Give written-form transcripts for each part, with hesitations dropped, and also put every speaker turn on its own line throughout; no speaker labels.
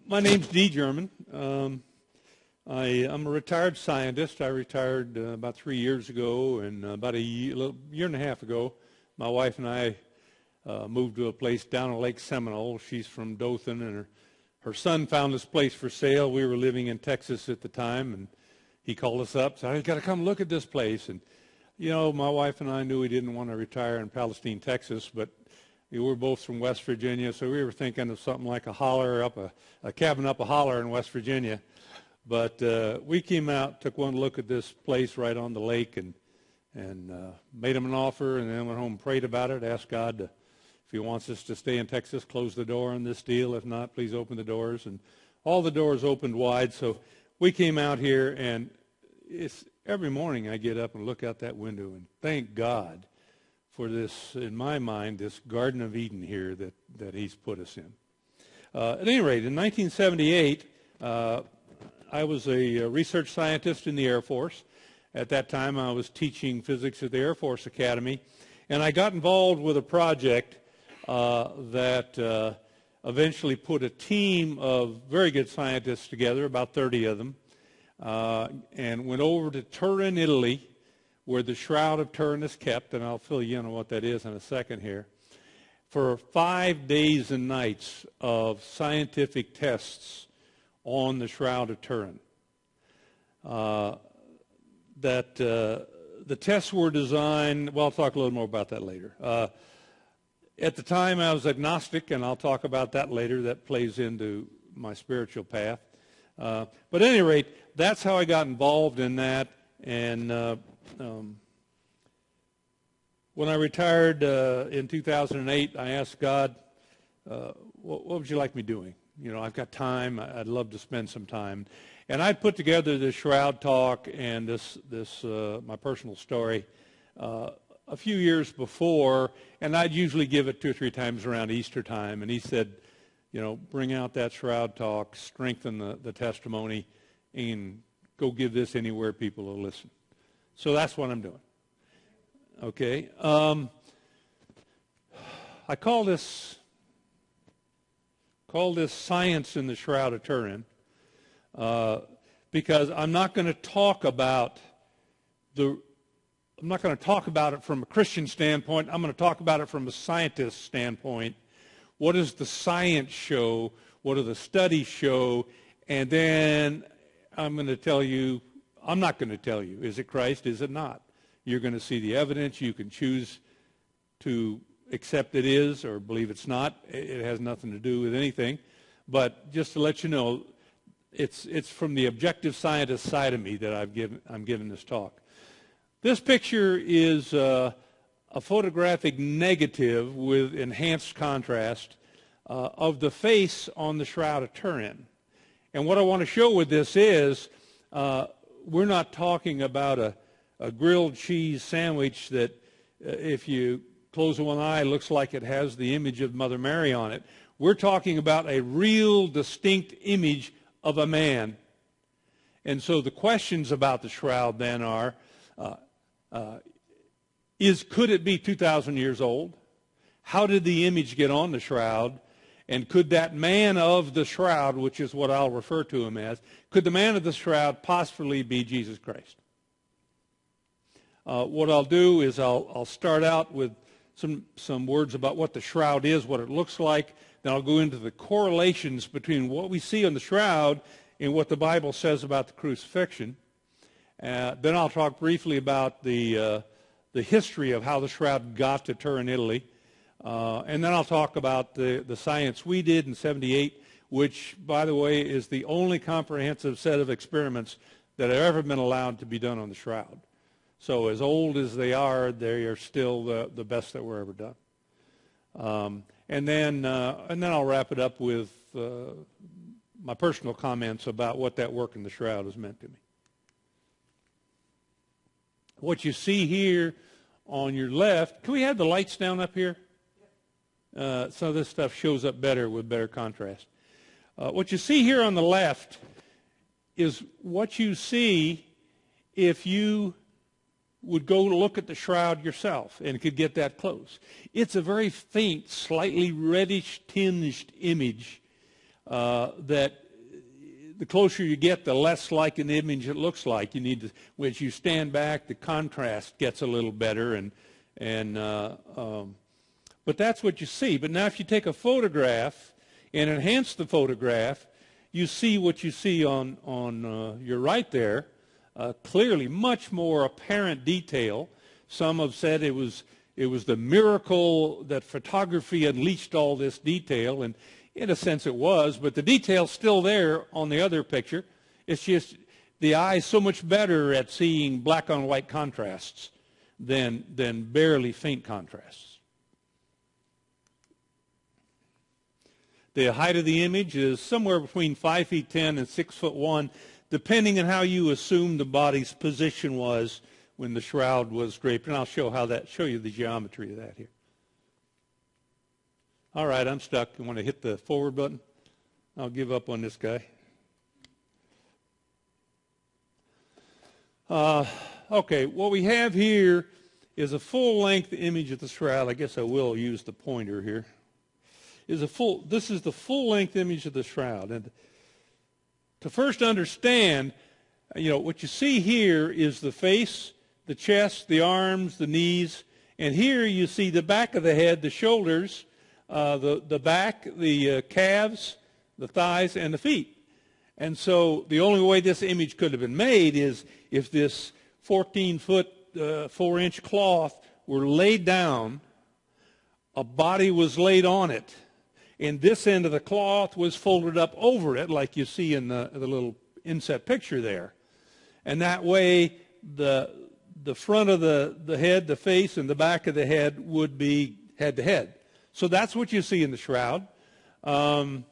My name's Dee German. I'm a retired scientist. I retired about 3 years ago, and about a year and a half ago, my wife and I moved to a place down on Lake Seminole. She's from Dothan, and her son found this place for sale. We were living in Texas at the time, and he called us up, said, "I've got to come look at this place." And, you know, my wife and I knew we didn't want to retire in Palestine, Texas, but we were both from West Virginia, so we were thinking of something like a cabin up a holler in West Virginia. But we came out, took one look at this place right on the lake, and made him an offer, and then went home and prayed about it, asked God to, if he wants us to stay in Texas, close the door on this deal. If not, please open the doors. And all the doors opened wide, so we came out here, and it's every morning I get up and look out that window and thank God for this, in my mind, this Garden of Eden here that he's put us in. At any rate, in 1978, I was a research scientist in the Air Force. At that time, I was teaching physics at the Air Force Academy, and I got involved with a project that eventually put a team of very good scientists together, about 30 of them, and went over to Turin, Italy, where the Shroud of Turin is kept, and I'll fill you in on what that is in a second here, for 5 days and nights of scientific tests on the Shroud of Turin. The tests were designed, well, I'll talk a little more about that later. At the time, I was agnostic, and I'll talk about that later. That plays into my spiritual path. But at any rate, that's how I got involved in that. And when I retired in 2008, I asked God, what would you like me doing? You know, I've got time. I'd love to spend some time. And I'd put together this Shroud talk and this my personal story a few years before, and I'd usually give it 2 or 3 times around Easter time. And he said, you know, bring out that Shroud talk, strengthen the testimony, and go give this anywhere people will listen. So that's what I'm doing. Okay. I call this science in the Shroud of Turin because I'm not going to talk about it from a Christian standpoint. I'm going to talk about it from a scientist standpoint. What does the science show? What do the studies show? And then I'm not going to tell you, is it Christ, is it not? You're going to see the evidence. You can choose to accept it is or believe it's not. It has nothing to do with anything. But just to let you know, it's from the objective scientist side of me that I'm giving this talk. This picture is a photographic negative with enhanced contrast of the face on the Shroud of Turin. And what I want to show with this is we're not talking about a grilled cheese sandwich that if you close one eye looks like it has the image of Mother Mary on it. We're talking about a real distinct image of a man. And so the questions about the shroud then are, could it be 2,000 years old? How did the image get on the shroud? And could that man of the shroud, which is what I'll refer to him as, could the man of the shroud possibly be Jesus Christ? What I'll do is I'll start out with some words about what the shroud is, what it looks like. Then I'll go into the correlations between what we see on the shroud and what the Bible says about the crucifixion. Then I'll talk briefly about the history of how the shroud got to Turin, Italy. And then I'll talk about the science we did in '78, which, by the way, is the only comprehensive set of experiments that have ever been allowed to be done on the shroud. So as old as they are still the best that were ever done. And then I'll wrap it up with my personal comments about what that work in the shroud has meant to me. What you see here on your left, can we have the lights down up here? So this stuff shows up better with better contrast. What you see here on the left is what you see if you would go look at the shroud yourself and could get that close. It's a very faint, slightly reddish tinged image that the closer you get, the less like an image it looks like. You need to, as you stand back, the contrast gets a little better, but that's what you see. But now if you take a photograph and enhance the photograph, you see what you see on your right there, clearly much more apparent detail. Some have said it was the miracle that photography unleashed all this detail, and in a sense it was, but the detail's still there on the other picture. It's just the eye's so much better at seeing black on white contrasts than barely faint contrasts. The height of the image is somewhere between 5 feet 10 and 6 foot 1, depending on how you assume the body's position was when the shroud was draped. And I'll show you the geometry of that here. All right, I'm stuck. You want to hit the forward button? I'll give up on this guy. Okay, what we have here is a full-length image of the shroud. I guess I will use the pointer here. This is the full-length image of the shroud. And to first understand, what you see here is the face, the chest, the arms, the knees, and here you see the back of the head, the shoulders, the back, the calves, the thighs, and the feet. And so the only way this image could have been made is if this 14-foot, 4-inch cloth were laid down, a body was laid on it, and this end of the cloth was folded up over it, like you see in the little inset picture there. And that way, the front of the head, the face, and the back of the head would be head to head. So that's what you see in the shroud. Color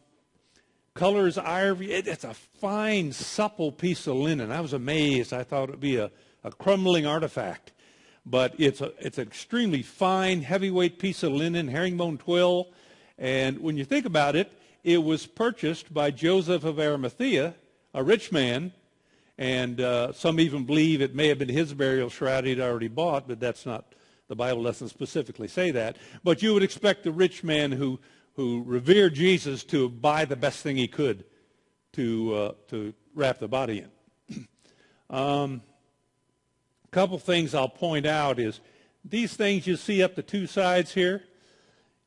is ivory. It's a fine, supple piece of linen. I was amazed. I thought it would be a crumbling artifact. But it's an extremely fine, heavyweight piece of linen, herringbone twill. And when you think about it, it was purchased by Joseph of Arimathea, a rich man. And some even believe it may have been his burial shroud he'd already bought, but that's not, the Bible doesn't specifically say that. But you would expect the rich man who revered Jesus to buy the best thing he could to wrap the body in. A couple things I'll point out is these things you see up the two sides here.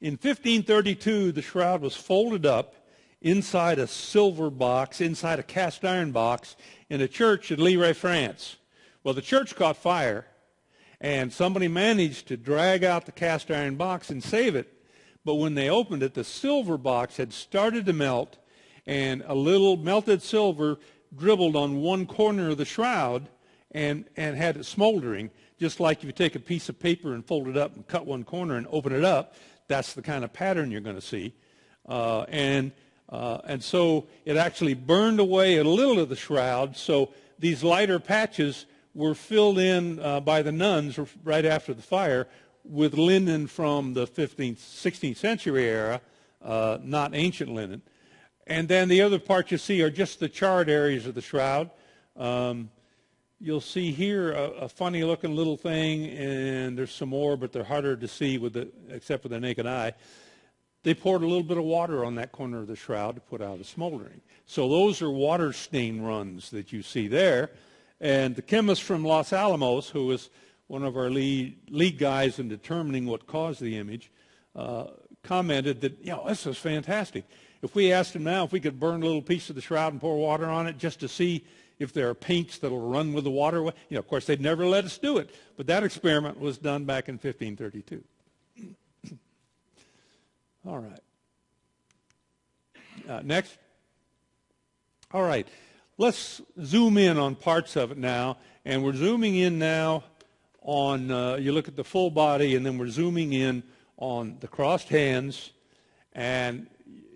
In 1532, the shroud was folded up inside a silver box, inside a cast iron box, in a church in Lille, France. Well, the church caught fire, and somebody managed to drag out the cast iron box and save it. But when they opened it, the silver box had started to melt, and a little melted silver dribbled on one corner of the shroud and had it smoldering, just like if you take a piece of paper and fold it up and cut one corner and open it up. That's the kind of pattern you're going to see. And so it actually burned away a little of the shroud. So these lighter patches were filled in by the nuns right after the fire with linen from the 15th, 16th century era, not ancient linen. And then the other parts you see are just the charred areas of the shroud. You'll see here a funny-looking little thing, and there's some more, but they're harder to see except with the naked eye. They poured a little bit of water on that corner of the shroud to put out the smoldering. So those are water stain runs that you see there. And the chemist from Los Alamos, who was one of our lead guys in determining what caused the image, commented that, this is fantastic. If we asked him now if we could burn a little piece of the shroud and pour water on it just to see if there are paints that will run with the water, of course, they'd never let us do it. But that experiment was done back in 1532. All right. Next. All right. Let's zoom in on parts of it now. And we're zooming in now on, you look at the full body, and then we're zooming in on the crossed hands. And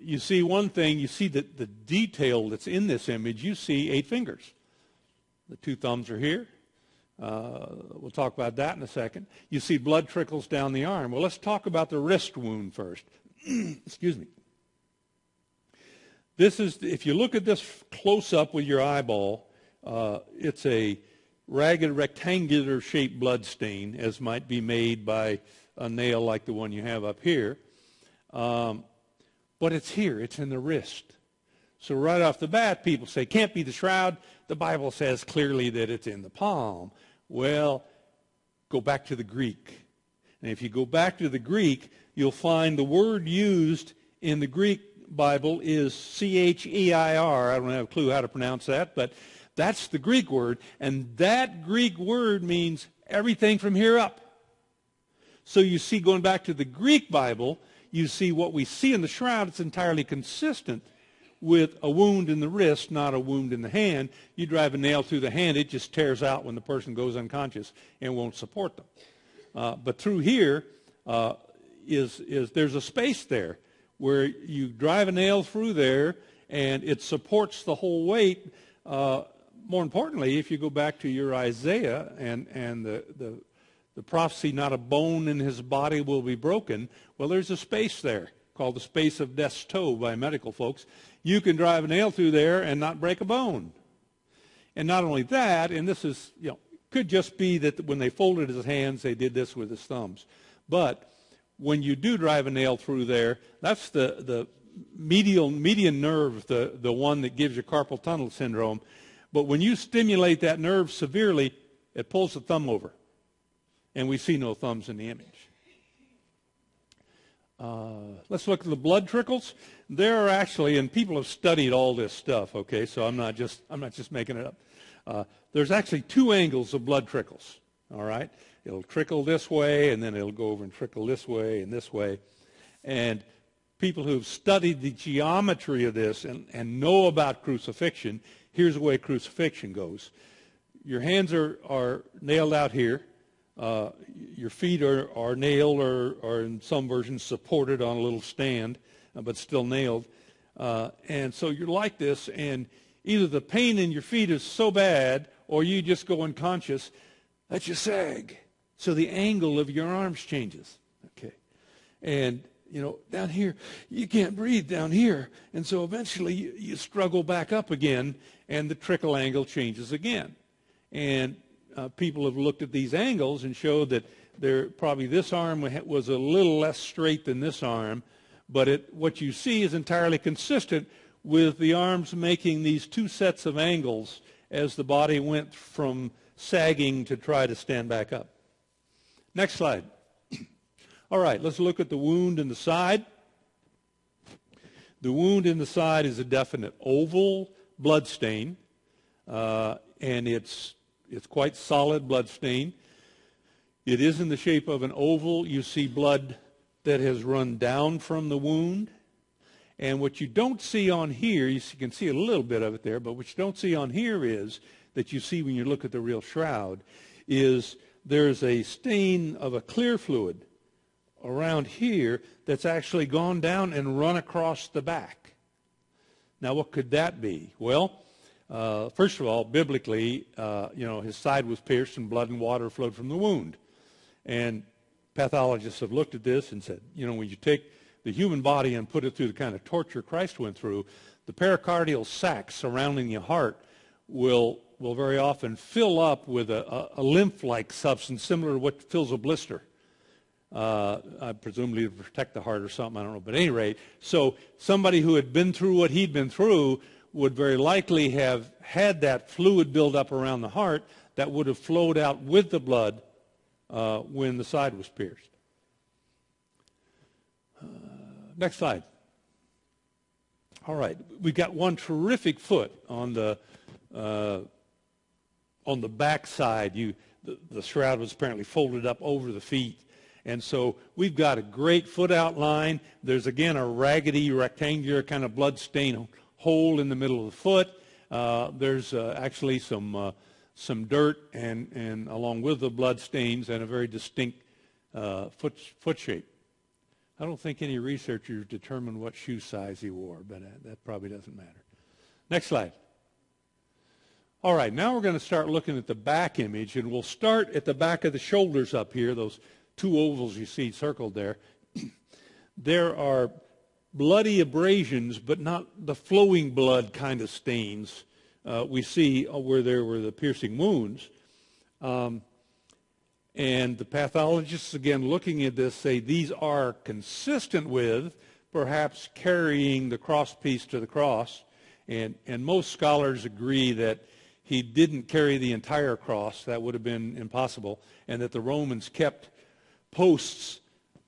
you see one thing, you see the detail that's in this image. You see 8 fingers. The 2 thumbs are here. We'll talk about that in a second. You see blood trickles down the arm. Well, let's talk about the wrist wound first. Excuse me. This is, if you look at this close up with your eyeball, it's a ragged rectangular shaped blood stain, as might be made by a nail like the one you have up here. But it's here, it's in the wrist. So right off the bat, people say, can't be the shroud. The Bible says clearly that it's in the palm. Well, go back to the Greek. And if you go back to the Greek, you'll find the word used in the Greek Bible is Cheir. I don't have a clue how to pronounce that, but that's the Greek word. And that Greek word means everything from here up. So you see, going back to the Greek Bible, you see what we see in the shroud. It's entirely consistent with a wound in the wrist, not a wound in the hand. You drive a nail through the hand, it just tears out when the person goes unconscious and won't support them. But through here there's a space there where you drive a nail through there and it supports the whole weight. More importantly, if you go back to your Isaiah and the prophecy, not a bone in his body will be broken, well, there's a space there called the space of death's toe by medical folks. You can drive a nail through there and not break a bone. And not only that, and this is, could just be that when they folded his hands, they did this with his thumbs. But when you do drive a nail through there, that's the median nerve, the one that gives you carpal tunnel syndrome. But when you stimulate that nerve severely, it pulls the thumb over. And we see no thumbs in the image. Let's look at the blood trickles. There are actually, and people have studied all this stuff, okay, so I'm not just making it up. There's actually two angles of blood trickles, all right? It'll trickle this way, and then it'll go over and trickle this way and this way. And people who've studied the geometry of this and know about crucifixion, here's the way crucifixion goes. Your hands are nailed out here. Your feet are nailed or in some versions supported on a little stand, but still nailed. And so you're like this, and either the pain in your feet is so bad or you just go unconscious that you sag. So the angle of your arms changes. Okay. And, down here, you can't breathe down here. And so eventually you struggle back up again, and the trickle angle changes again. And people have looked at these angles and showed that probably this arm was a little less straight than this arm, but what you see is entirely consistent with the arms making these two sets of angles as the body went from sagging to try to stand back up. Next slide. All right, let's look at the wound in the side. The wound in the side is a definite oval blood stain, and it's quite solid blood stain. It is in the shape of an oval. You see blood that has run down from the wound. And what you don't see on here, you can see a little bit of it there, but what you don't see on here is, that you see when you look at the real shroud, is there's a stain of a clear fluid around here that's actually gone down and run across the back. Now, what could that be? Well, first of all, biblically, his side was pierced and blood and water flowed from the wound. And pathologists have looked at this and said, when you take the human body and put it through the kind of torture Christ went through, the pericardial sac surrounding the heart will very often fill up with a lymph-like substance similar to what fills a blister. Presumably to protect the heart or something, I don't know. But at any rate, so somebody who had been through what he'd been through would very likely have had that fluid build up around the heart that would have flowed out with the blood when the side was pierced. Next slide. All right, we've got one terrific foot on the back side. The shroud was apparently folded up over the feet. And so we've got a great foot outline. There's, again, a raggedy, rectangular kind of blood stain hole in the middle of the foot. There's actually some dirt and along with the blood stains and a very distinct foot shape. I don't think any researchers determined what shoe size he wore, but that probably doesn't matter. Next slide. All right, now we're going to start looking at the back image, and we'll start at the back of the shoulders up here, those two ovals you see circled there. There are bloody abrasions, but not the flowing blood kind of stains we see where there were the piercing wounds. And the pathologists, again, looking at this, say these are consistent with perhaps carrying the cross piece to the cross. And most scholars agree that he didn't carry the entire cross. That would have been impossible. And that the Romans kept posts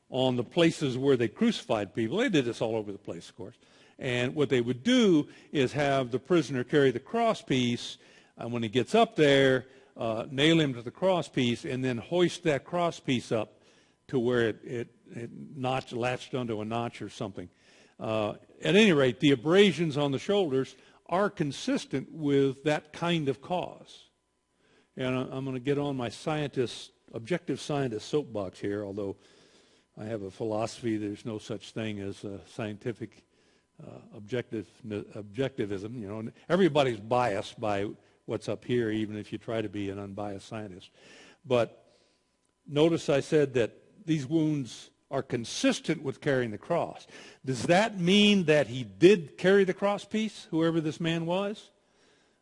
on the places where they crucified people. They did this all over the place, of course. And what they would do is have the prisoner carry the cross piece, and when he gets up there, nail him to the cross piece, and then hoist that cross piece up to where it latched onto a notch or something. At any rate, the abrasions on the shoulders are consistent with that kind of cause. And I'm going to get on my objective scientist soapbox here, although I have a philosophy there's no such thing as scientific objectivism. You know, everybody's biased by what's up here, even if you try to be an unbiased scientist. But notice I said that these wounds are consistent with carrying the cross. Does that mean that he did carry the cross piece, whoever this man was?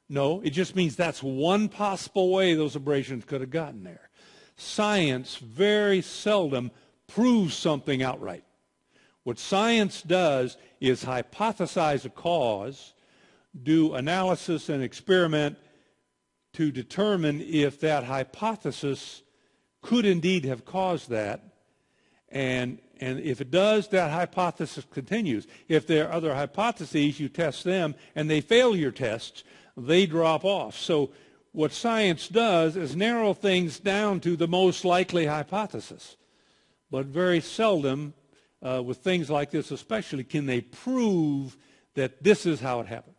No, it just means that's one possible way those abrasions could have gotten there. Science very seldom proves something outright. What science does is hypothesize a cause, do analysis and experiment to determine if that hypothesis could indeed have caused that. And if it does, that hypothesis continues. If there are other hypotheses, you test them, and they fail your tests, they drop off. So what science does is narrow things down to the most likely hypothesis. But very seldom, with things like this especially, can they prove that this is how it happened.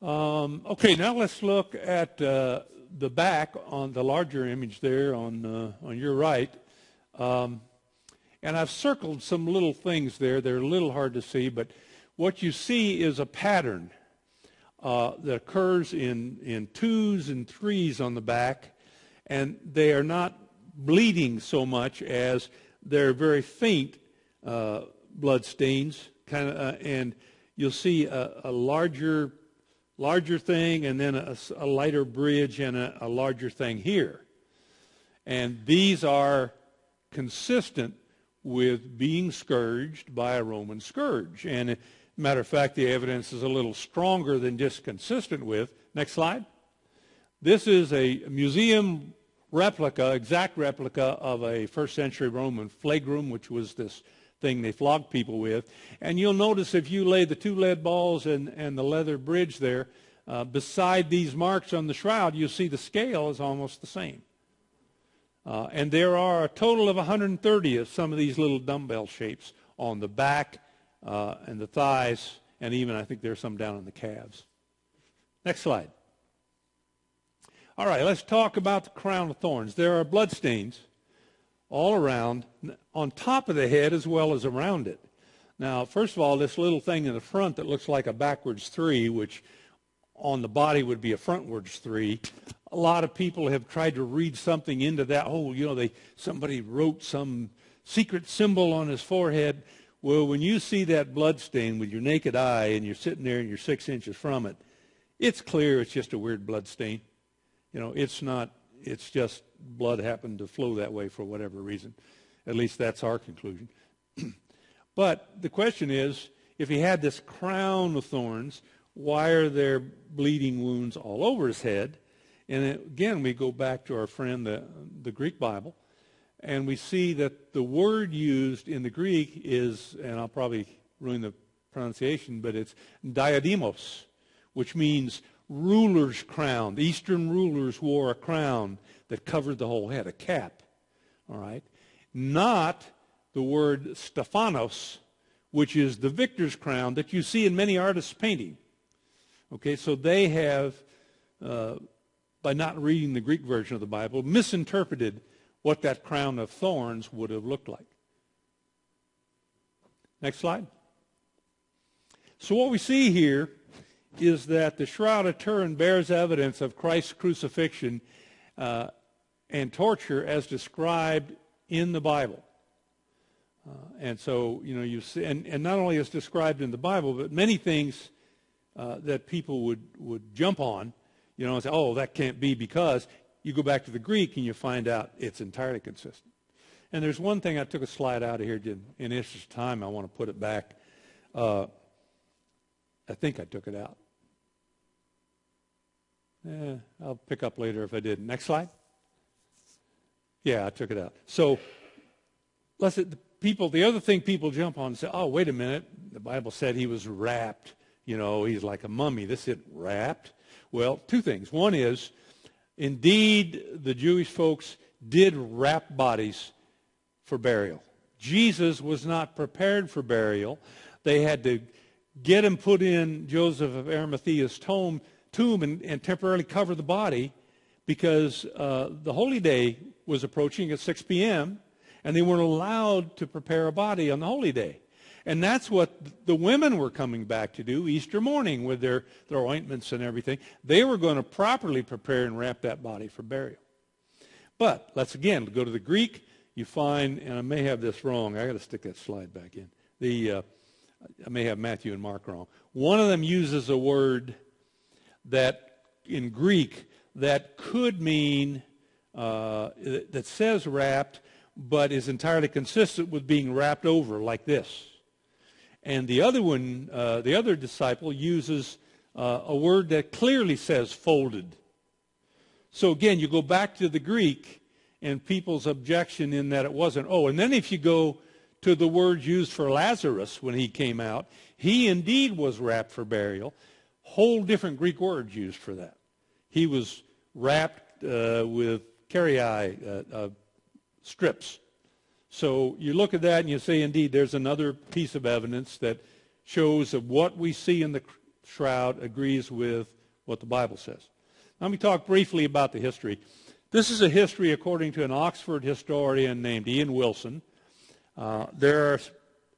Okay, now let's look at the back on the larger image there on your right. And I've circled some little things there. They're a little hard to see, but what you see is a pattern that occurs in 2s and 3s on the back, and they are not bleeding so much as they're very faint blood stains, and you'll see a larger thing, and then a lighter bridge, and a larger thing here. And these are consistent with being scourged by a Roman scourge. And matter of fact, the evidence is a little stronger than just consistent with. Next slide. This is a museum replica, exact replica of a first century Roman flagrum, which was this thing they flogged people with. And you'll notice if you lay the 2 lead balls and the leather bridge there, beside these marks on the shroud, you'll see the scale is almost the same. And there are a total of 130 of some of these little dumbbell shapes on the back and the thighs, and even I think there's some down on the calves. Next slide. All right, let's talk about the crown of thorns. There are bloodstains all around, on top of the head as well as around it. Now, first of all, this little thing in the front that looks like a backwards 3, which on the body would be a frontwards 3. A lot of people have tried to read something into that. Oh, you know, somebody wrote some secret symbol on his forehead. Well, when you see that blood stain with your naked eye and you're sitting there and you're 6 inches from it, it's clear it's just a weird blood stain. You know, it's not, it's just blood happened to flow that way for whatever reason. At least that's our conclusion. But the question is, if he had this crown of thorns, why are there bleeding wounds all over his head? And again, we go back to our friend, the Greek Bible, and we see that the word used in the Greek is, and I'll probably ruin the pronunciation, but it's diademos, which means ruler's crown. The Eastern rulers wore a crown that covered the whole head, a cap, all right? Not the word Stephanos, which is the victor's crown that you see in many artists' painting. Okay, so they have, by not reading the Greek version of the Bible, misinterpreted what that crown of thorns would have looked like. Next slide. So what we see here is that the Shroud of Turin bears evidence of Christ's crucifixion and torture as described in the Bible. And so, you know, you see, and not only as described in the Bible, but many things that people would jump on, you know, and say, oh, that can't be, because you go back to the Greek and you find out it's entirely consistent. And there's one thing, I took a slide out of here in interest of time, I want to put it back. I think I took it out. I'll pick up later if I didn't. Next slide. Yeah, I took it out. So, the other thing people jump on and say, oh, wait a minute, the Bible said he was wrapped. You know, he's like a mummy. This isn't wrapped. Well, two things. One is, indeed, the Jewish folks did wrap bodies for burial. Jesus was not prepared for burial. They had to get him put in Joseph of Arimathea's tomb and temporarily cover the body because the holy day was approaching at 6 p.m., and they weren't allowed to prepare a body on the holy day. And that's what the women were coming back to do Easter morning with their ointments and everything. They were going to properly prepare and wrap that body for burial. But let's again go to the Greek. You find, and I may have this wrong. I got to stick that slide back in. I may have Matthew and Mark wrong. One of them uses a word that in Greek that could mean that says wrapped, but is entirely consistent with being wrapped over like this. And the other one, the other disciple uses a word that clearly says folded. So again, you go back to the Greek and people's objection in that it wasn't. Oh, and then if you go to the words used for Lazarus when he came out, he indeed was wrapped for burial. Whole different Greek words used for that. He was wrapped with karai, strips. So you look at that and you say, indeed, there's another piece of evidence that shows that what we see in the shroud agrees with what the Bible says. Let me talk briefly about the history. This is a history according to an Oxford historian named Ian Wilson. There are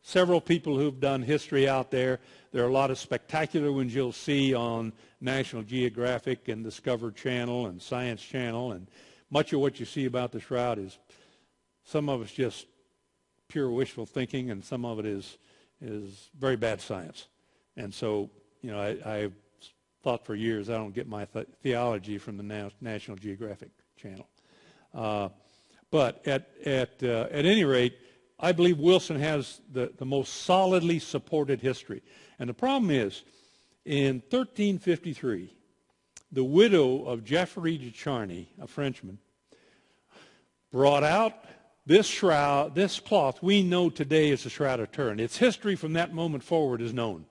several people who've done history out there. There are a lot of spectacular ones you'll see on National Geographic and Discovery Channel and Science Channel, and much of what you see about the shroud is, some of it's just pure wishful thinking, and some of it is very bad science. And so, you know, I've thought for years I don't get my theology from the National Geographic Channel. But at any rate, I believe Wilson has the most solidly supported history. And the problem is, in 1353, the widow of Geoffrey de Charny, a Frenchman, brought out this shroud, this cloth we know today as the Shroud of Turin. Its history from that moment forward is known.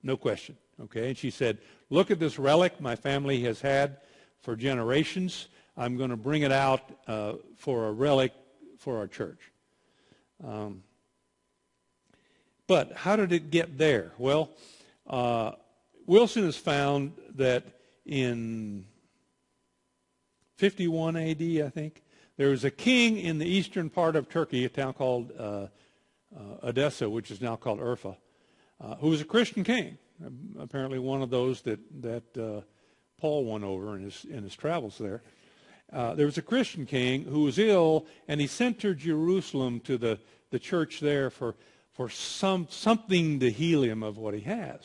No question. Okay? And she said, look at this relic my family has had for generations. I'm going to bring it out for a relic for our church. But how did it get there? Well, Wilson has found that in 51 A.D., I think, there was a king in the eastern part of Turkey, a town called Edessa, which is now called Urfa, who was a Christian king, apparently one of those that Paul won over in his travels there. There was a Christian king who was ill, and he sent to Jerusalem to the church there for something to heal him of what he has.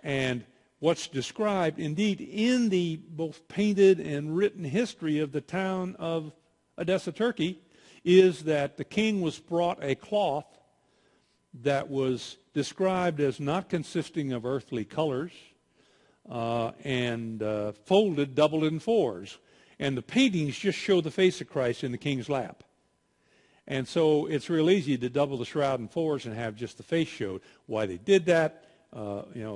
And what's described, indeed, in the both painted and written history of the town of Edessa, Turkey, is that the king was brought a cloth that was described as not consisting of earthly colors and folded, doubled in fours. And the paintings just show the face of Christ in the king's lap. And so it's real easy to double the shroud in fours and have just the face showed. Why they did that,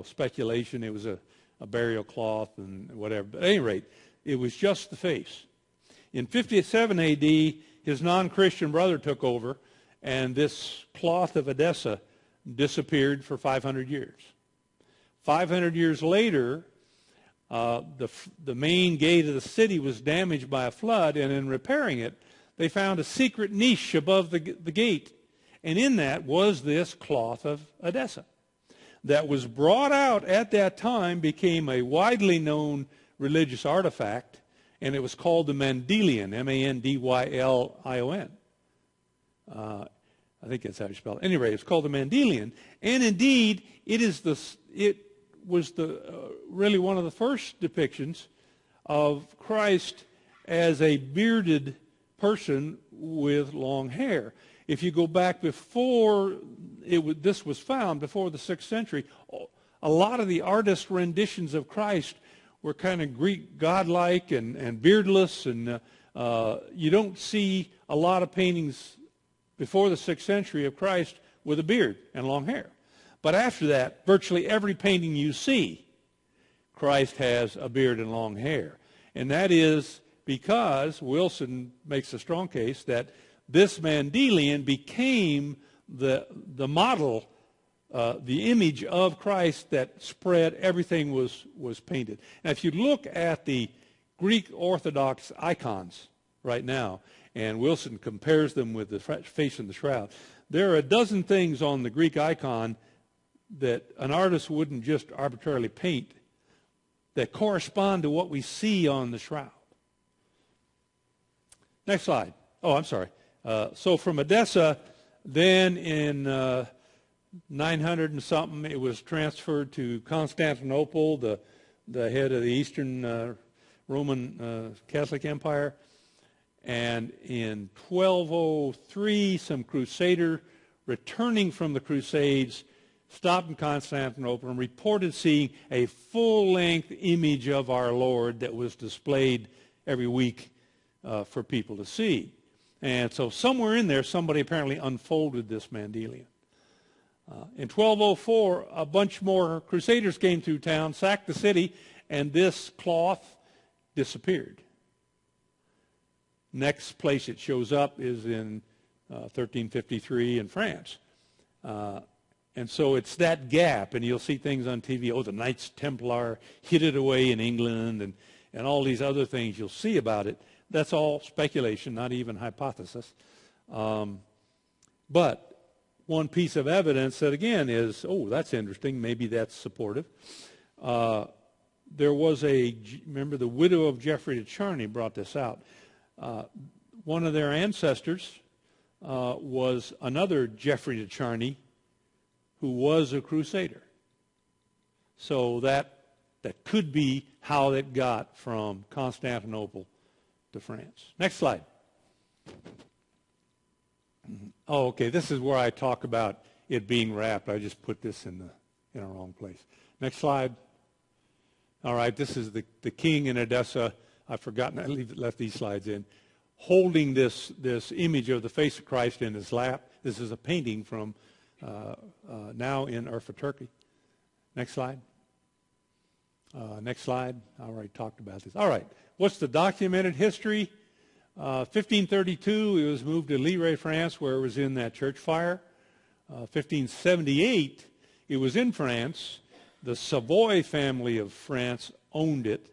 speculation. It was a burial cloth and whatever. But at any rate, it was just the face. In 57 A.D., his non-Christian brother took over, and this cloth of Edessa disappeared for 500 years. 500 years later, the main gate of the city was damaged by a flood, and in repairing it, they found a secret niche above the gate. And in that was this cloth of Edessa that was brought out at that time, became a widely known religious artifact, and it was called the Mandylion, M-A-N-D-Y-L-I-O-N. I think that's how you spell it. Anyway, it's called the Mandylion. And indeed, it was really one of the first depictions of Christ as a bearded person with long hair. If you go back before this was found, before the 6th century, a lot of the artist renditions of Christ were kind of Greek godlike and beardless, and you don't see a lot of paintings before the 6th century of Christ with a beard and long hair. But after that, virtually every painting you see, Christ has a beard and long hair. And that is because Wilson makes a strong case that this Mandylion became the model, the image of Christ that spread. Everything was painted. Now, if you look at the Greek Orthodox icons right now, and Wilson compares them with the face in the shroud, there are a dozen things on the Greek icon that an artist wouldn't just arbitrarily paint that correspond to what we see on the shroud. Next slide. Oh, I'm sorry. So from Edessa, then in 900 and something, it was transferred to Constantinople, the head of the Eastern Roman Catholic Empire. And in 1203, some crusader returning from the Crusades stopped in Constantinople and reported seeing a full-length image of our Lord that was displayed every week for people to see. And so somewhere in there, somebody apparently unfolded this Mandylion. In 1204, a bunch more crusaders came through town, sacked the city, and this cloth disappeared. Next place it shows up is in 1353 in France. And so it's that gap, and you'll see things on TV, oh, the Knights Templar hid it away in England, and all these other things you'll see about it. That's all speculation, not even hypothesis. But one piece of evidence that, again, is, oh, that's interesting, maybe that's supportive. There was remember the widow of Geoffrey de Charny brought this out. One of their ancestors was another Geoffrey de Charny, who was a crusader. So that could be how it got from Constantinople to France. Next slide. Oh, okay, this is where I talk about it being wrapped. I just put this in the wrong place. Next slide. All right, this is the king in Edessa. I've forgotten, I left these slides in, holding this image of the face of Christ in his lap. This is a painting from now in Urfa, Turkey. Next slide. Next slide. I already talked about this. All right. What's the documented history? 1532, it was moved to Lille, France, where it was in that church fire. 1578, it was in France. The Savoy family of France owned it.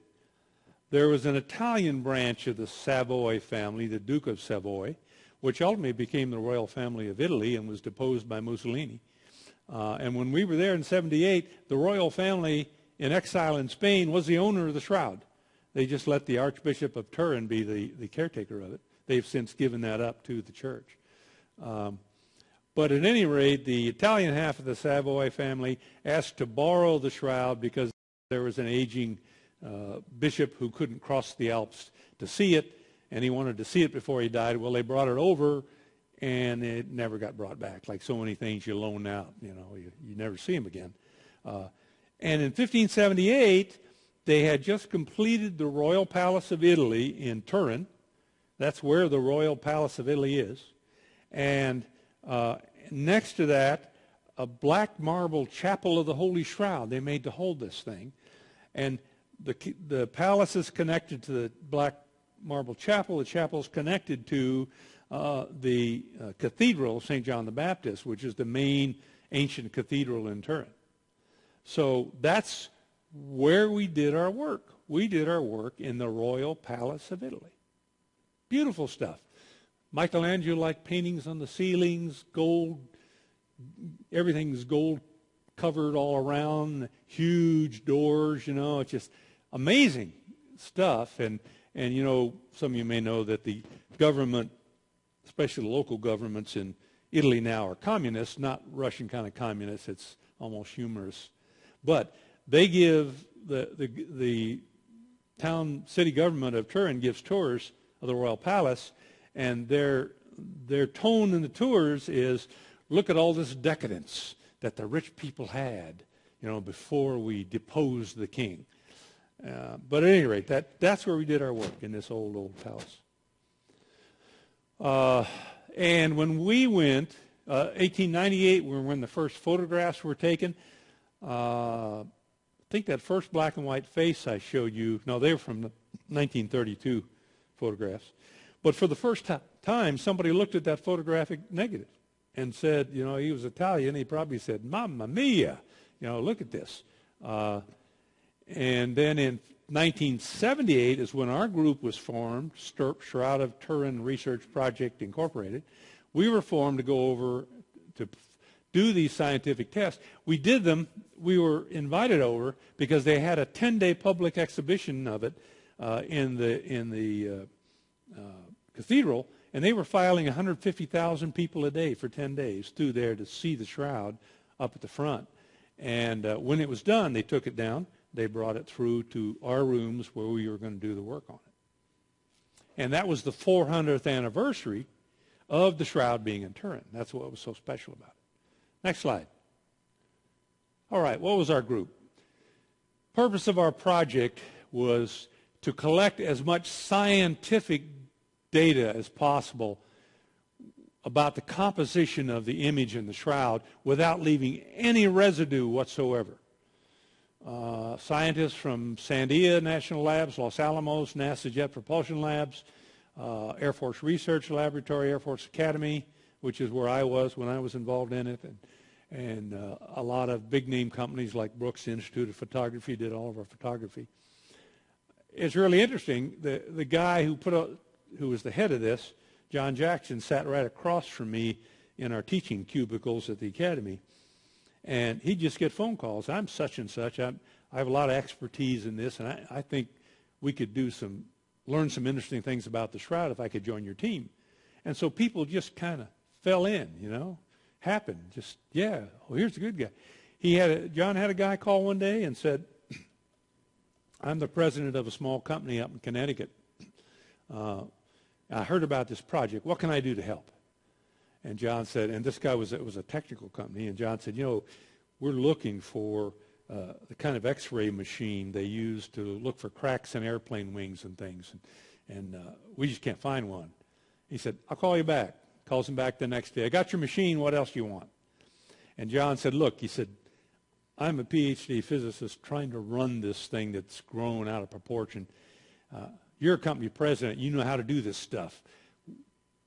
There was an Italian branch of the Savoy family, the Duke of Savoy, which ultimately became the royal family of Italy and was deposed by Mussolini. And when we were there in 78, the royal family in exile in Spain was the owner of the shroud. They just let the Archbishop of Turin be the caretaker of it. They've since given that up to the church. But at any rate, the Italian half of the Savoy family asked to borrow the shroud because there was an aging bishop who couldn't cross the Alps to see it, and he wanted to see it before he died. Well, they brought it over, and it never got brought back. Like so many things you loan out, you never see them again. And in 1578, they had just completed the Royal Palace of Italy in Turin. That's where the Royal Palace of Italy is. And next to that, a black marble chapel of the Holy Shroud they made to hold this thing. And the palace is connected to the black marble chapel. The chapel is connected to the Cathedral of St. John the Baptist, which is the main ancient cathedral in Turin. So that's where we did our work. We did our work in the Royal Palace of Italy. Beautiful stuff. Michelangelo liked paintings on the ceilings, gold, everything's gold covered all around, huge doors, it's just amazing stuff. And some of you may know that the government, especially the local governments in Italy now, are communists, not Russian kind of communists. It's almost humorous. But they give the city government of Turin gives tours of the Royal Palace, and their tone in the tours is, look at all this decadence that the rich people had, before we deposed the king. But at any rate, that's where we did our work, in this old palace. And when we went, 1898, when the first photographs were taken, I think that first black and white face I showed you, no, they were from the 1932 photographs. But for the first time, somebody looked at that photographic negative and said, he was Italian. He probably said, "Mamma mia, look at this." And then in 1978 is when our group was formed, Shroud of Turin Research Project Incorporated. We were formed to go over to do these scientific tests. We did them. We were invited over because they had a 10-day public exhibition of it in the cathedral, and they were filing 150,000 people a day for 10 days through there to see the shroud up at the front. And when it was done, they took it down. They brought it through to our rooms where we were going to do the work on it. And that was the 400th anniversary of the shroud being in Turin. That's what was so special about it. Next slide. All right, what was our group? Purpose of our project was to collect as much scientific data as possible about the composition of the image in the shroud without leaving any residue whatsoever. Scientists from Sandia National Labs, Los Alamos, NASA Jet Propulsion Labs, Air Force Research Laboratory, Air Force Academy, which is where I was when I was involved in it, and a lot of big-name companies like Brooks Institute of Photography did all of our photography. It's really interesting. The guy who was the head of this, John Jackson, sat right across from me in our teaching cubicles at the academy. And he'd just get phone calls. I'm such and such. I have a lot of expertise in this, and I think we could learn some interesting things about the shroud if I could join your team. And so people just kind of fell in, happened. Just, yeah, well, here's the good guy. John had a guy call one day and said, "I'm the president of a small company up in Connecticut. I heard about this project. What can I do to help?" And John said, and this guy it was a technical company, and John said, we're looking for the kind of X-ray machine they use to look for cracks in airplane wings and things, and we just can't find one. He said, "I'll call you back." Calls him back the next day. "I got your machine. What else do you want?" And John said, "Look," he said, "I'm a PhD physicist trying to run this thing that's grown out of proportion. You're a company president. You know how to do this stuff.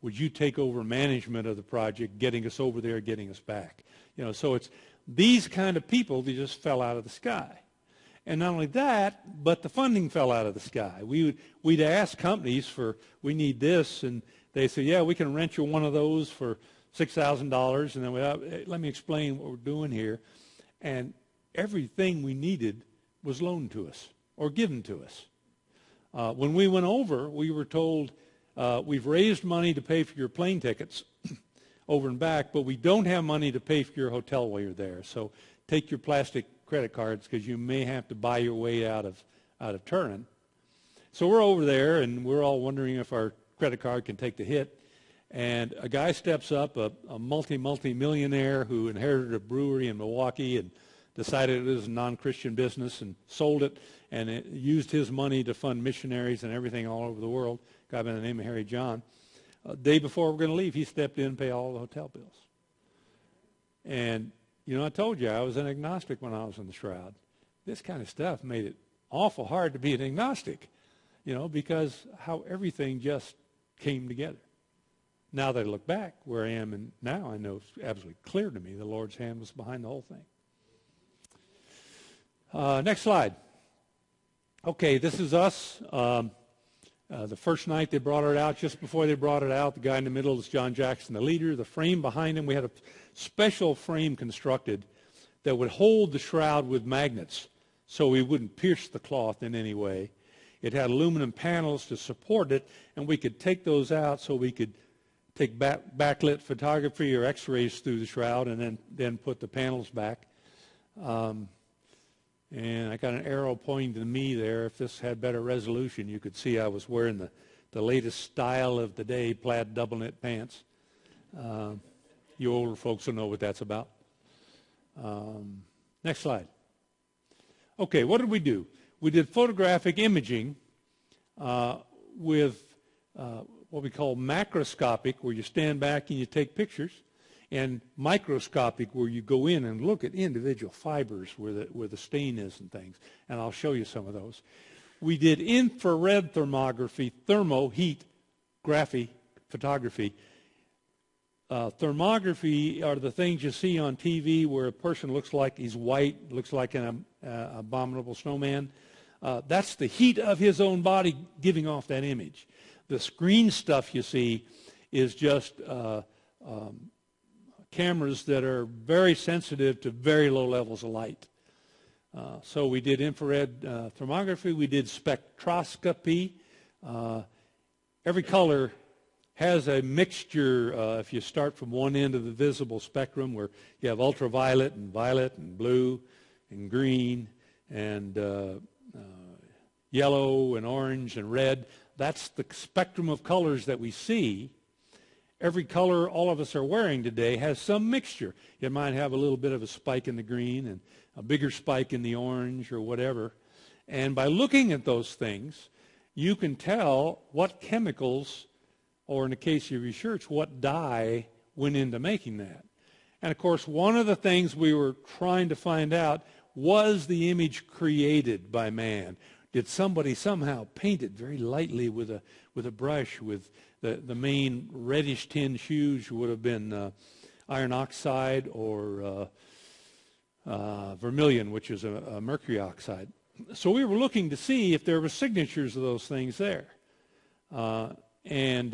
Would you take over management of the project, getting us over there, getting us back?" So it's these kind of people that just fell out of the sky. And not only that, but the funding fell out of the sky. We'd ask companies we need this, and they say, "Yeah, we can rent you one of those for $6,000. And then let me explain what we're doing here. And everything we needed was loaned to us or given to us. When we went over, we were told, "We've raised money to pay for your plane tickets over and back, but we don't have money to pay for your hotel while you're there. So take your plastic credit cards because you may have to buy your way out of Turin." So we're over there, and we're all wondering if our credit card can take the hit. And a guy steps up, a multi-millionaire who inherited a brewery in Milwaukee and decided it was a non-Christian business and sold it, and it used his money to fund missionaries and everything all over the world. A guy by the name of Harry John. The day before we're going to leave, he stepped in and paid all the hotel bills. And, I told you I was an agnostic when I was in the shroud. This kind of stuff made it awful hard to be an agnostic, because how everything just came together. Now that I look back where I am, and now I know it's absolutely clear to me the Lord's hand was behind the whole thing. Next slide. Okay, this is us. The first night they brought it out, just before they brought it out, the guy in the middle is John Jackson, the leader. The frame behind him, we had a special frame constructed that would hold the shroud with magnets so we wouldn't pierce the cloth in any way. It had aluminum panels to support it, and we could take those out so we could take backlit photography or x-rays through the shroud and then put the panels back. And I got an arrow pointing to me there. If this had better resolution, you could see I was wearing the latest style of the day, plaid double knit pants. You older folks will know what that's about. Next slide. Okay, what did we do? We did photographic imaging with what we call macroscopic, where you stand back and you take pictures, and microscopic, where you go in and look at individual fibers where the stain is and things. And I'll show you some of those. We did infrared thermography, heat, graphy, photography. Thermography are the things you see on TV where a person looks like he's white, looks like an abominable snowman. That's the heat of his own body giving off that image. The screen stuff you see is just cameras that are very sensitive to very low levels of light. So we did infrared thermography. We did spectroscopy. Every color has a mixture, if you start from one end of the visible spectrum, where you have ultraviolet and violet and blue and green and yellow and orange and red. That's the spectrum of colors that we see. Every color all of us are wearing today has some mixture. It might have a little bit of a spike in the green and a bigger spike in the orange or whatever. And by looking at those things, you can tell what chemicals, or in the case of research, what dye went into making that. And of course, one of the things we were trying to find out, was the image created by man? Did somebody somehow paint it very lightly with a brush, with the main reddish tinge hues would have been iron oxide or vermilion, which is a mercury oxide. So we were looking to see if there were signatures of those things there. And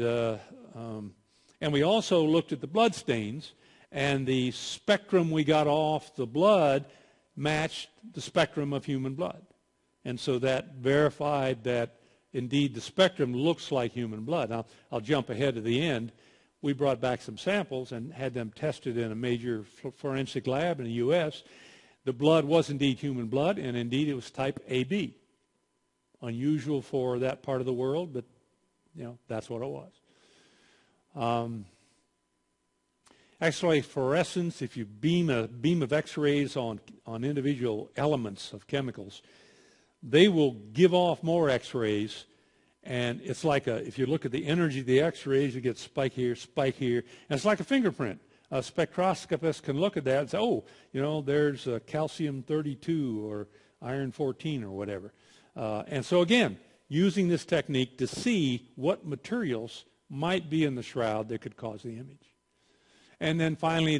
we also looked at the blood stains, and the spectrum we got off the blood matched the spectrum of human blood. And so that verified that indeed the spectrum looks like human blood. Now, I'll jump ahead to the end. We brought back some samples and had them tested in a major forensic lab in the U.S. The blood was indeed human blood, and indeed it was type AB. Unusual for that part of the world, but that's what it was. X-ray fluorescence, if you beam a beam of X-rays on individual elements of chemicals, they will give off more X-rays, and it's like if you look at the energy of the X-rays, you get spike here, and it's like a fingerprint. A spectroscopist can look at that and say, oh, there's calcium 32 or iron 14 or whatever. And so again, using this technique to see what materials might be in the shroud that could cause the image. And then finally,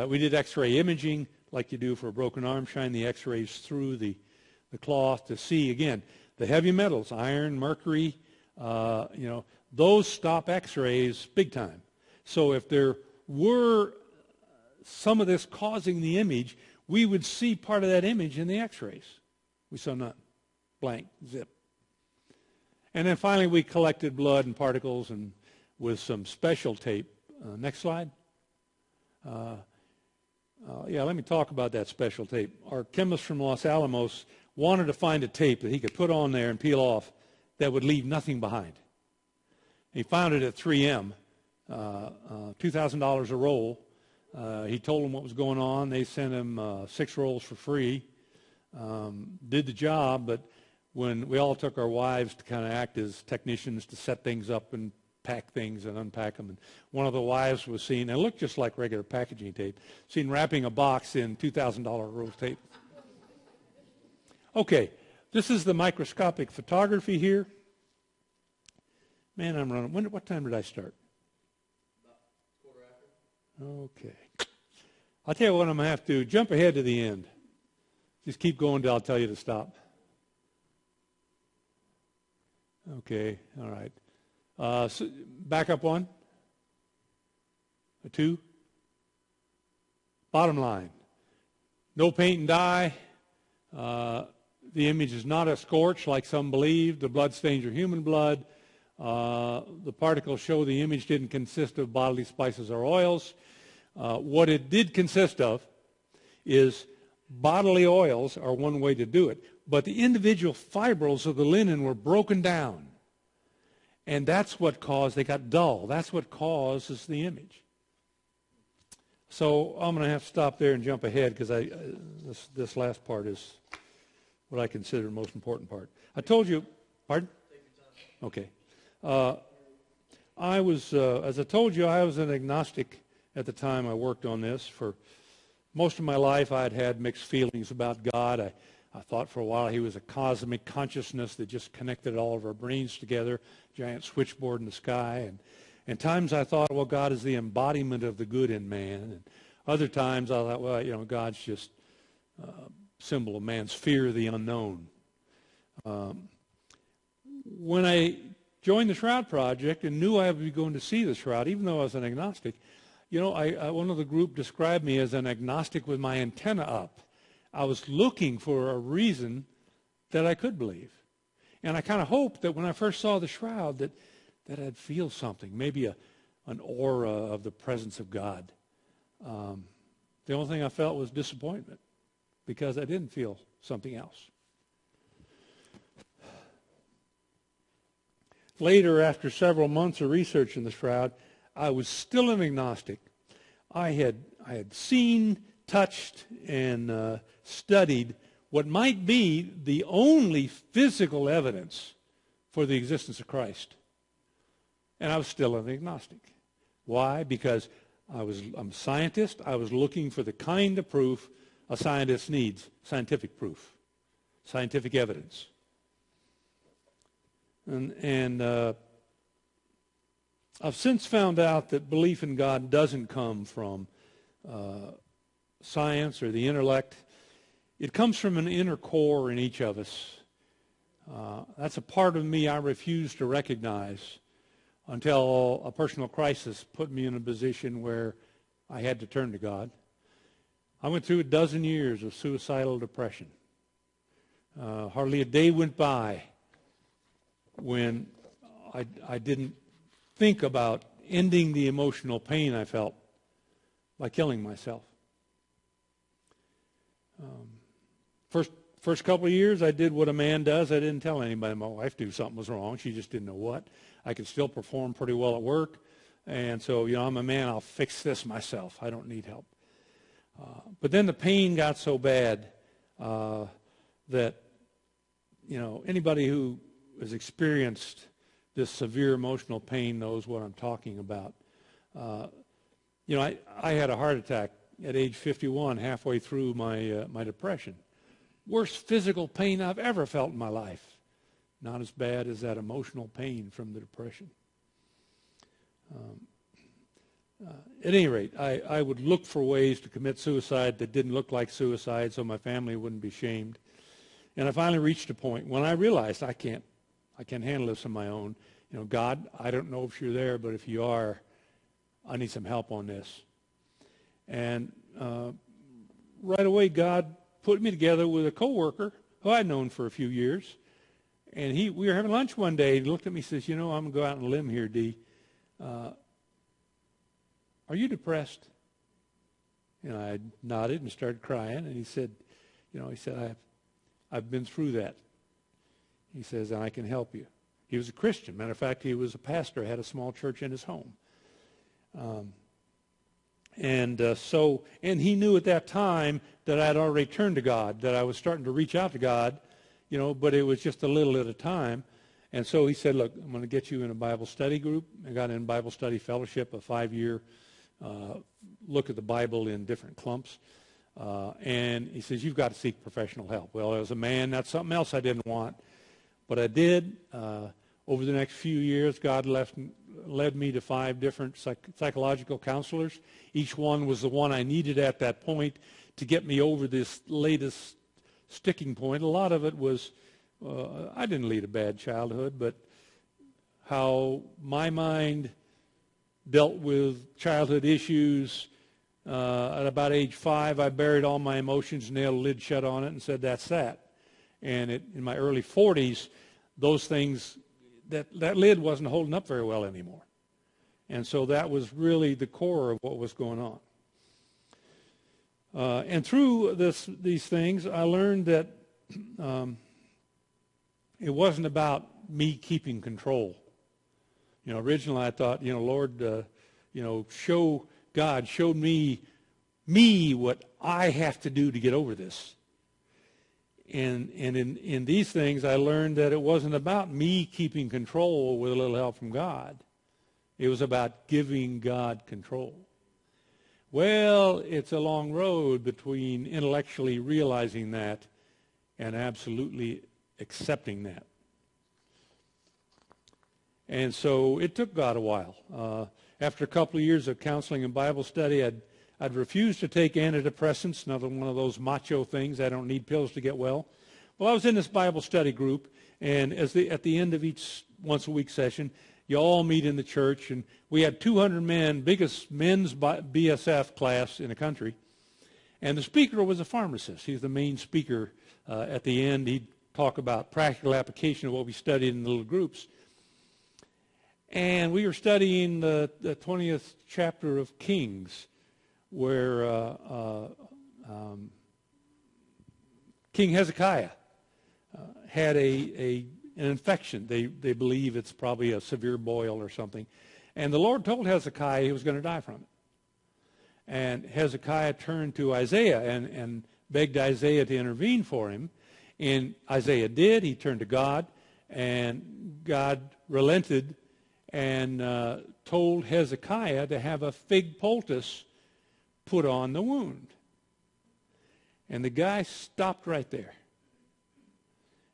we did X-ray imaging like you do for a broken arm, shine the X-rays through the cloth to see, again, the heavy metals, iron, mercury, those stop X-rays big time. So if there were some of this causing the image, we would see part of that image in the X-rays. We saw none. Blank, zip. And then finally, we collected blood and particles and with some special tape. Next slide. Let me talk about that special tape. Our chemist from Los Alamos wanted to find a tape that he could put on there and peel off that would leave nothing behind. He found it at 3M, $2,000 a roll. He told them what was going on. They sent him 6 rolls for free. Did the job, but when we all took our wives to kind of act as technicians to set things up and pack things and unpack them. And one of the wives was seen, and it looked just like regular packaging tape, seen wrapping a box in $2,000 roll of tape. Okay, this is the microscopic photography here. Man, I'm running. What time did I start? About 1/4 after. Okay. I'll tell you what, I'm going to have to jump ahead to the end. Just keep going till I'll tell you to stop. Okay, all right. So back up 1. 2. Bottom line. No paint and dye. The image is not a scorch like some believe. The blood stains are human blood. The particles show the image didn't consist of bodily spices or oils. What it did consist of is bodily oils are one way to do it, but the individual fibrils of the linen were broken down. And that's what caused, they got dull. That's what causes the image. So I'm going to have to stop there and jump ahead because this last part is what I consider the most important part. I told you, pardon? Okay. As I told you, I was an agnostic at the time I worked on this. For most of my life, I'd had mixed feelings about God. I thought for a while he was a cosmic consciousness that just connected all of our brains together, giant switchboard in the sky. And times I thought, well, God is the embodiment of the good in man. And other times I thought, well, God's just a symbol of man's fear of the unknown. When I joined the Shroud Project and knew I would be going to see the Shroud, even though I was an agnostic, one of the group described me as an agnostic with my antenna up. I was looking for a reason that I could believe. And I kind of hoped that when I first saw the Shroud that I'd feel something, maybe an aura of the presence of God. The only thing I felt was disappointment because I didn't feel something else. Later, after several months of research in the Shroud, I was still an agnostic. I had seen, touched, and studied what might be the only physical evidence for the existence of Christ. And I was still an agnostic. Why? Because I'm a scientist. I was looking for the kind of proof a scientist needs, scientific proof, scientific evidence. And I've since found out that belief in God doesn't come from science or the intellect. It comes from an inner core in each of us. That's a part of me I refuse to recognize until a personal crisis put me in a position where I had to turn to God. I went through 12 years of suicidal depression. Hardly a day went by when I didn't think about ending the emotional pain I felt by killing myself. First couple of years, I did what a man does. I didn't tell anybody. My wife knew something was wrong. She just didn't know what. I could still perform pretty well at work. And so, I'm a man. I'll fix this myself. I don't need help. But then the pain got so bad that, anybody who has experienced this severe emotional pain knows what I'm talking about. I had a heart attack at age 51, halfway through my depression. Worst physical pain I've ever felt in my life. Not as bad as that emotional pain from the depression. At any rate, I would look for ways to commit suicide that didn't look like suicide so my family wouldn't be shamed. And I finally reached a point when I realized I can't handle this on my own. God, I don't know if you're there, but if you are, I need some help on this. And right away, God put me together with a coworker who I'd known for a few years. And we were having lunch one day. He looked at me and says, I'm going to go out on a limb here, Dee. Are you depressed? I nodded and started crying. And he said, I've been through that. He says, and I can help you. He was a Christian. Matter of fact, he was a pastor, had a small church in his home. And he knew at that time that I'd already turned to God, that I was starting to reach out to God, but it was just a little at a time. And so he said, look, I'm going to get you in a Bible study group. I got in Bible study fellowship, a 5-year look at the Bible in different clumps. And he says, you've got to seek professional help. Well, as a man, that's something else I didn't want. But I did. Over the next few years, God led me to 5 different psychological counselors. Each one was the one I needed at that point to get me over this latest sticking point. A lot of it was, I didn't lead a bad childhood, but how my mind dealt with childhood issues. At about age 5, I buried all my emotions, nailed a lid shut on it, and said, that's that. And in my early 40s, those things, that lid wasn't holding up very well anymore. And so that was really the core of what was going on. And through these things, I learned that it wasn't about me keeping control. Originally I thought, Lord, God showed me what I have to do to get over this. And in these things, I learned that it wasn't about me keeping control with a little help from God. It was about giving God control. Well, it's a long road between intellectually realizing that and absolutely accepting that. And so it took God a while. After a couple of years of counseling and Bible study, I'd refused to take antidepressants, another one of those macho things. I don't need pills to get well. Well, I was in this Bible study group, and at the end of each once-a-week session, you all meet in the church, and we had 200 men, biggest men's BSF class in the country. And the speaker was a pharmacist. He's the main speaker. At the end, he'd talk about practical application of what we studied in the little groups. And we were studying the 20th chapter of Kings, where King Hezekiah had an infection. They believe it's probably a severe boil or something. And the Lord told Hezekiah he was going to die from it. And Hezekiah turned to Isaiah and begged Isaiah to intervene for him. And Isaiah did. He turned to God, and God relented and told Hezekiah to have a fig poultice put on the wound. And the guy stopped right there.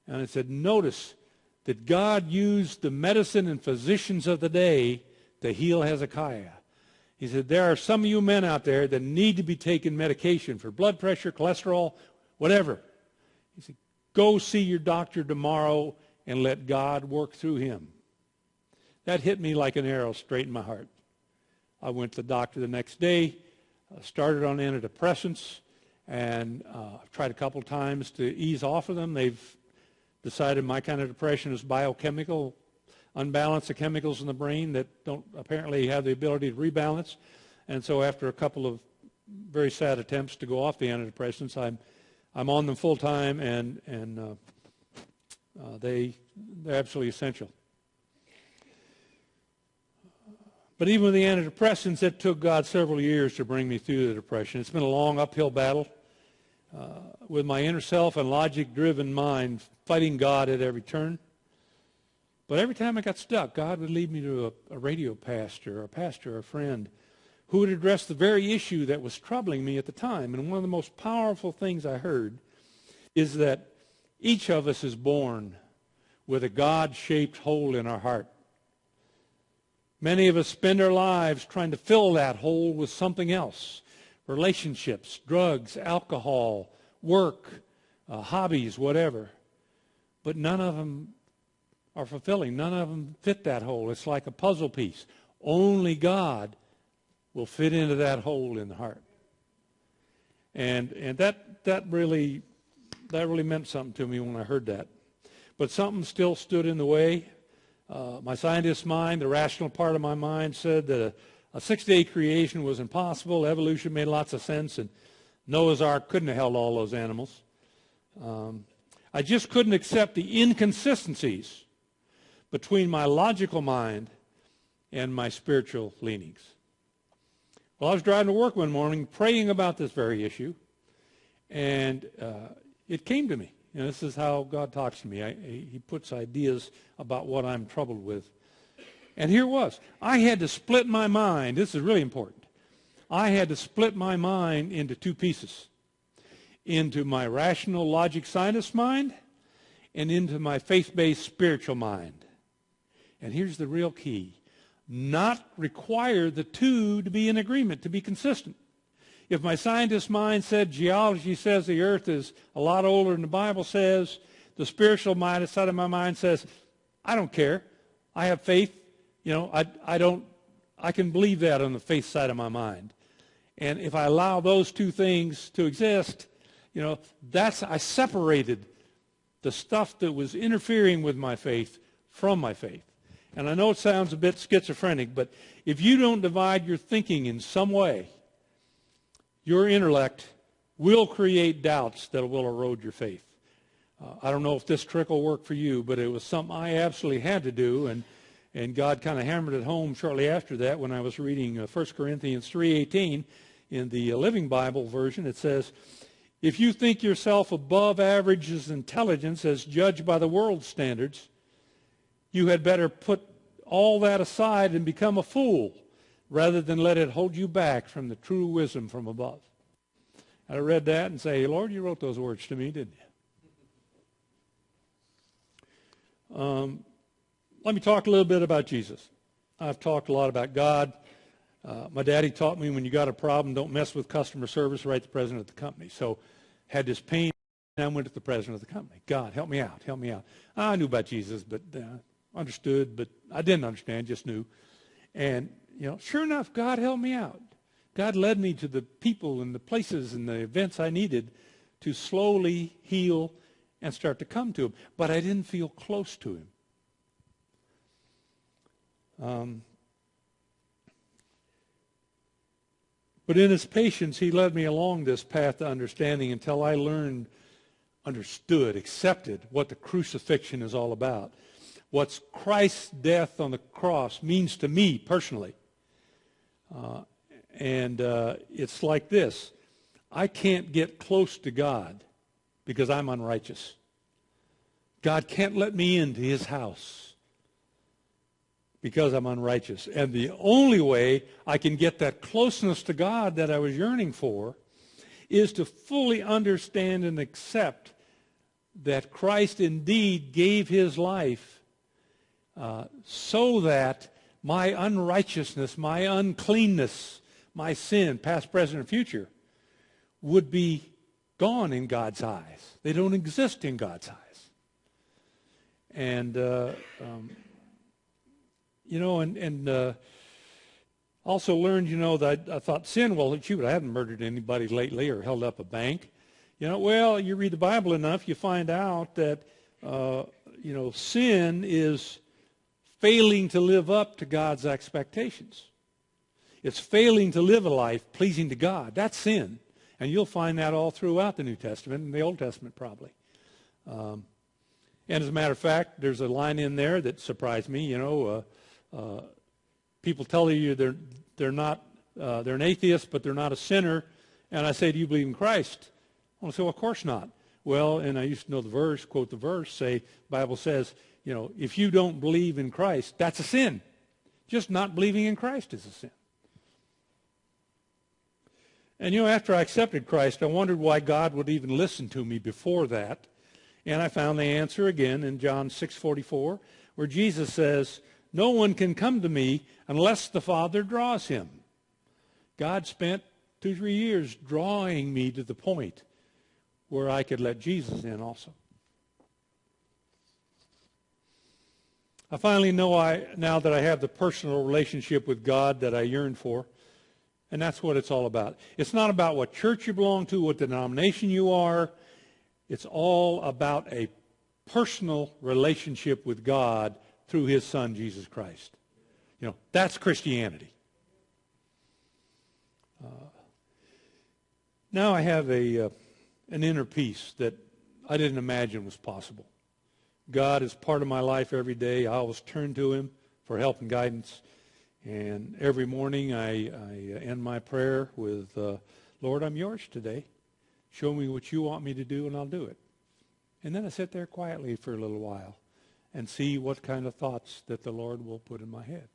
And it said, notice that God used the medicine and physicians of the day to heal Hezekiah. He said, there are some of you men out there that need to be taking medication for blood pressure, cholesterol, whatever. He said, go see your doctor tomorrow and let God work through him. That hit me like an arrow straight in my heart. I went to the doctor the next day, started on antidepressants, and tried a couple times to ease off of them. They've decided my kind of depression is biochemical, unbalance of chemicals in the brain that don't apparently have the ability to rebalance. And so after a couple of very sad attempts to go off the antidepressants, I'm on them full time, and they're absolutely essential. But even with the antidepressants, it took God several years to bring me through the depression. It's been a long uphill battle with my inner self and logic-driven mind fighting God at every turn. But every time I got stuck, God would lead me to a radio pastor, a friend, who would address the very issue that was troubling me at the time. And one of the most powerful things I heard is that each of us is born with a God-shaped hole in our heart. Many of us spend our lives trying to fill that hole with something else. Relationships, drugs, alcohol, work, hobbies, whatever. But none of them are fulfilling. None of them fit that hole. It's like a puzzle piece. Only God will fit into that hole in the heart. And that really meant something to me when I heard that. But something still stood in the way. My scientist mind, the rational part of my mind, said that a 6-day creation was impossible. Evolution made lots of sense, and Noah's Ark couldn't have held all those animals. I just couldn't accept the inconsistencies between my logical mind and my spiritual leanings. Well, I was driving to work one morning praying about this very issue, and it came to me. You know, this is how God talks to me. He puts ideas about what I'm troubled with. And here it was. I had to split my mind. This is really important. I had to split my mind into two pieces. Into my rational logic scientist mind and into my faith-based spiritual mind. And here's the real key. Not require the two to be in agreement, to be consistent. If my scientist mind said geology says the earth is a lot older than the Bible says, the spiritual mind side of my mind says, I don't care. I have faith. You know, I can believe that on the faith side of my mind. And if I allow those two things to exist, you know, I separated the stuff that was interfering with my faith from my faith. And I know it sounds a bit schizophrenic, but if you don't divide your thinking in some way, your intellect will create doubts that will erode your faith. I don't know if this trick will work for you, but it was something I absolutely had to do, and God kind of hammered it home shortly after that when I was reading 1 Corinthians 3:18 in the Living Bible version. It says, If you think yourself above average as intelligence as judged by the world's standards, you had better put all that aside and become a fool rather than let it hold you back from the true wisdom from above. I read that and say, Lord, you wrote those words to me, didn't you? Let me talk a little bit about Jesus. I've talked a lot about God. My daddy taught me when you got a problem, don't mess with customer service, write the president of the company. So had this pain, and I went to the president of the company. God, help me out, help me out. I knew about Jesus, but understood, but I didn't understand, just knew. And, sure enough, God helped me out. God led me to the people and the places and the events I needed to slowly heal and start to come to him. But I didn't feel close to him. But in his patience, he led me along this path to understanding until I understood, accepted what the crucifixion is all about. What Christ's death on the cross means to me personally. And it's like this. I can't get close to God because I'm unrighteous. God can't let me into his house because I'm unrighteous. And the only way I can get that closeness to God that I was yearning for is to fully understand and accept that Christ indeed gave his life so that my unrighteousness, my uncleanness, my sin, past, present, and future, would be gone in God's eyes. They don't exist in God's eyes. And also learned, that I thought sin, well, shoot, I haven't murdered anybody lately or held up a bank. Well, you read the Bible enough, you find out that, sin is failing to live up to God's expectations. It's failing to live a life pleasing to God. That's sin. And you'll find that all throughout the New Testament and the Old Testament probably. And as a matter of fact, there's a line in there that surprised me. People tell you they're an atheist, but they're not a sinner. And I say, do you believe in Christ? I say, well, of course not. Well, and I used to know the verse, quote the verse, say, the Bible says, if you don't believe in Christ, that's a sin. Just not believing in Christ is a sin. And, after I accepted Christ, I wondered why God would even listen to me before that. And I found the answer again in John 6:44, where Jesus says, no one can come to me unless the Father draws him. God spent 2-3 years drawing me to the point where I could let Jesus in also. I finally know now that I have the personal relationship with God that I yearn for. And that's what it's all about. It's not about what church you belong to, what denomination you are. It's all about a personal relationship with God through his Son, Jesus Christ. That's Christianity. Now I have an inner peace that I didn't imagine was possible. God is part of my life every day. I always turn to him for help and guidance. And every morning I end my prayer with, Lord, I'm yours today. Show me what you want me to do, and I'll do it. And then I sit there quietly for a little while and see what kind of thoughts that the Lord will put in my head.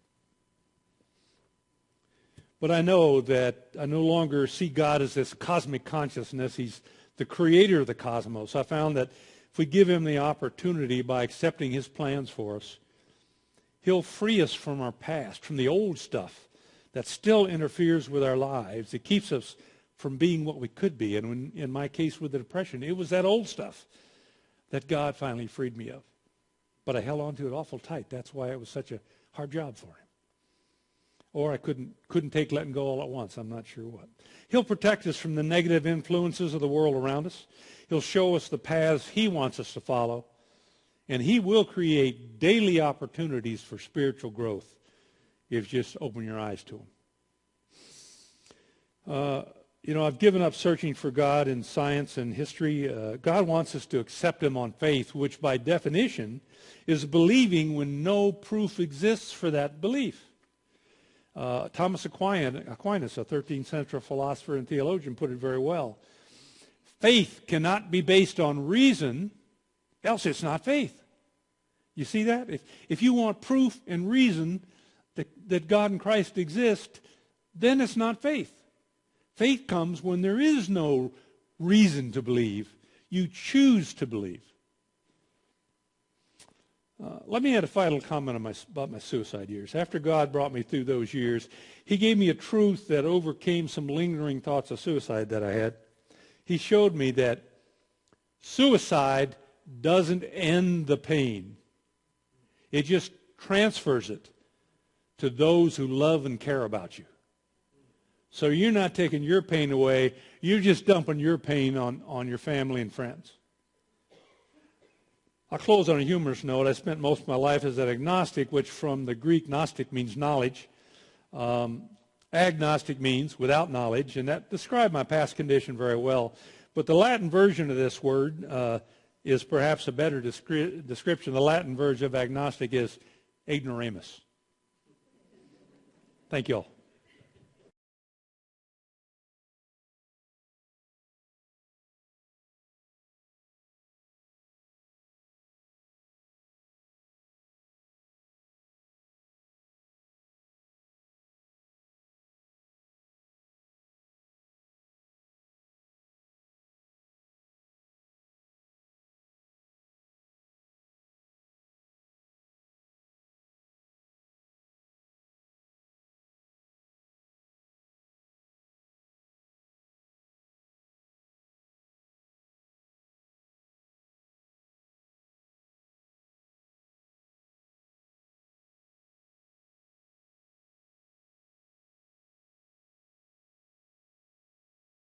But I know that I no longer see God as this cosmic consciousness. He's the creator of the cosmos. I found that if we give him the opportunity by accepting his plans for us, he'll free us from our past, from the old stuff that still interferes with our lives. It keeps us from being what we could be. And in my case with the depression, it was that old stuff that God finally freed me of. But I held on to it awful tight. That's why it was such a hard job for him. Or I couldn't take letting go all at once. I'm not sure what. He'll protect us from the negative influences of the world around us. He'll show us the paths he wants us to follow. And he will create daily opportunities for spiritual growth if you just open your eyes to him. I've given up searching for God in science and history. God wants us to accept him on faith, which by definition is believing when no proof exists for that belief. Thomas Aquinas, a 13th century philosopher and theologian, put it very well. Faith cannot be based on reason, else it's not faith. You see that? If you want proof and reason that God and Christ exist, then it's not faith. Faith comes when there is no reason to believe. You choose to believe. Let me add a final comment about my suicide years. After God brought me through those years, he gave me a truth that overcame some lingering thoughts of suicide that I had. He showed me that suicide doesn't end the pain. It just transfers it to those who love and care about you. So you're not taking your pain away. You're just dumping your pain on your family and friends. I'll close on a humorous note. I spent most of my life as an agnostic, which from the Greek gnostic means knowledge. Agnostic means without knowledge, and that described my past condition very well. But the Latin version of this word is perhaps a better description. The Latin version of agnostic is ignoramus. Thank you all.